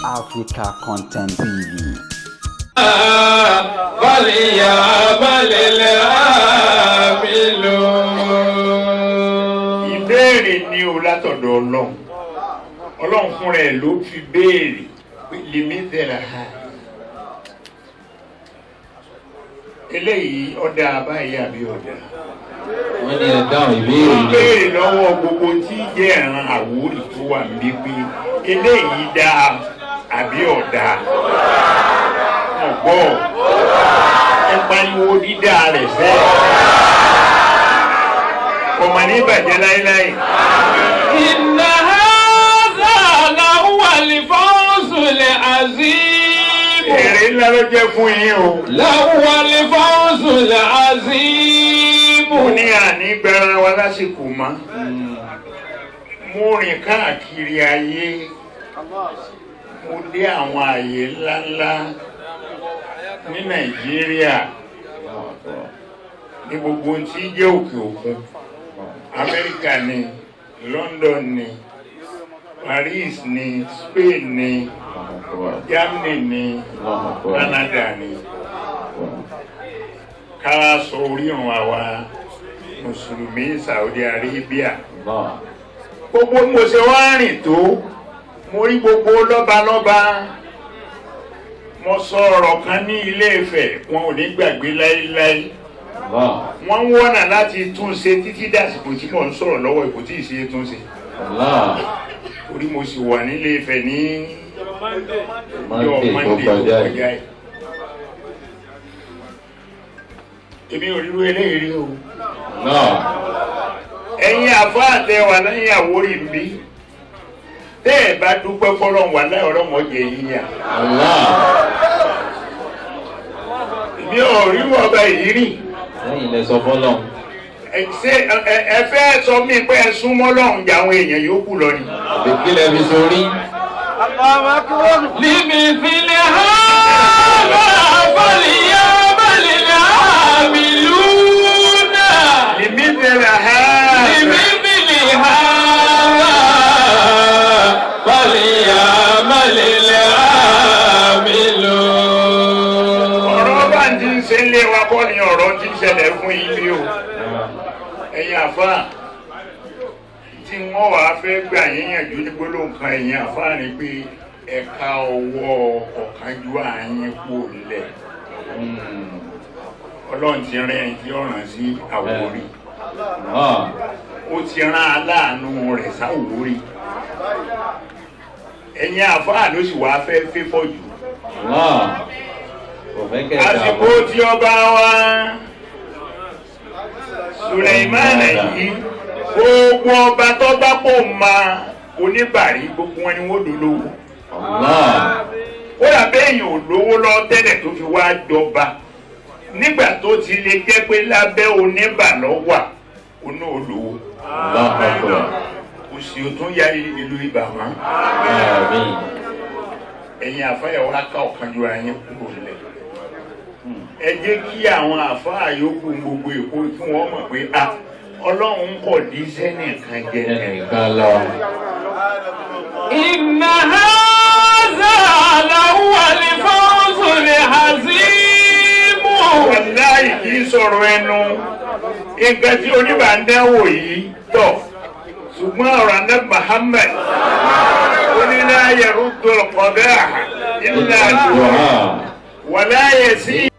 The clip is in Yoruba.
Africa Content TV. Ìbéèrè ni o látọ̀dọ̀ Ọlọ́run. Ọlọ́run fúnra ẹ̀ ló fi béèrè lèmi tẹ̀lé ha. Eléyìí ọ̀dà báyìí àbí ọ̀dà. Wọ́n ní ẹ̀dáhùn ìbéèrè Wọ́n béèrè lọ́wọ́ gbogbo tí jẹ́ ẹ̀ràn àwòrì tó wà níbí pé eléyìí dáa àbí ọ̀dà. Ọ̀gbọ́ ẹ pariwo dídá rẹ̀ fẹ́. Ọmọ ní ìbàjẹ́ láíláí. Inna hadha lahuwa al-fawzul azim. Èrè ńlá ló jẹ́ fún yín o. Lahuwa al-fawzul azim. Mo ní àní gbára wa lásìkò mọ́. Mo rìn káàkiri ayé. Mo dé àwọn àyè ńláńlá ní Nàìjíríà. Ní gbogbo tí jẹ́ òkè òkun. Amẹ́ríkà ni, London ni, Paris ni, Spain ni, Germany ni, Canada ni. Ká sọ orírun àwa Mùsùlùmí Saudi Arabia. Gbogbo mo ṣe wá rìn tó, mo rí gbogbo lọ́balọ́ba. Mo sọ ọ̀rọ̀ kan ní Ilé-Ifẹ̀, wọn ò ní gbàgbé láíláí. Wọ́n ń wọ́nà láti tún ṣe títí dàsìkò tí mò ń sọ̀rọ̀ lọ́wọ́ ìkò tí ì ṣe tún ṣe. Orí mo sì wà nílé Ifẹ̀ ní ọjọ́ Monday tó kọjá ẹ̀. Èmi ò ríru eléyìí rí o. Ẹ̀yin àfáà tẹ wà lẹ́yìn Àwórì bí. Tẹ́ ẹ̀ bá dúpẹ́ fọ́lọ́run wà láì ọlọ́mọ jẹ yíyà. Èmi ò ríru ọba yìí rí. Lẹ́yìn ilẹ̀ sọ fọ́lọ́run. Ṣé ẹ fẹ́ sọ mí pé ẹ súnmọ́ Ọlọ́run jà àwọn èèyàn yòókù lọ ni? Ìpínlẹ̀ fi sórí. Líbi ìpínlẹ̀ ha bọ́ọ̀lì yá bọ́ọ̀lì láàmì lúnà. Líbi ìpínlẹ̀ ha. Líbi ìpínlẹ̀ ha bọ́ọ̀lì yá bọ́ọ̀lì láàmì lúnà. Ọ̀rọ̀ bá ń ti ń ṣe lé wa kọ́ ni ọ̀rọ̀ ti ń ṣẹlẹ̀ fún ilé o. Ẹ̀yin àfáà tí wọ́n wàá fẹ́ gbà yíyànjú ní gbólóhùn kan ẹ̀yin àfáà ni pé ẹ̀ka ọwọ́ ọ̀kánjúwà yín kú lẹ̀. Ọlọ́run ti rán ẹni tí ó rán sí Àwórì. Ó ti rán aláàánú rẹ̀ sáwórì. Ẹ̀yin àfáà ló sì wàá fẹ́ fẹ́fọ́ jù. Àsìkò tí ọba wa Sùlẹ̀mánà yìí gbogbo ọba tó bá pò ma oníbàrí gbogbo wọn ni wọ́n dolówó. Ó dà bẹ́yìn ò lówó lọ tẹ́lẹ̀ tó fi wá jọba nígbà tó ti lè jẹ́ pé lábẹ́ oníbà lọ wà oní olówó. Òsì ò tún ya ìlú ibà mọ́. Ẹ̀yin àfáyàwó aká ọ̀kan ju ara yẹn kúrò lẹ̀. Ẹ jẹ́ kí àwọn àfáà yòókù gbogbo Èkó kí wọ́n mọ̀ pé Ọlọ́run kò dí sẹ́nìkan jẹ nìkan lọ. Inna hadha lahuwa al-fawzul azim. Wàláhì kì í sọ̀rọ̀ ẹnu. Nǹkan tí oníbàndánwò yìí tọ̀. Ṣùgbọ́n ọ̀rọ̀ Ànábì Muhammad onílà yaruddu al-qada'a illa du'a. Wala yasi.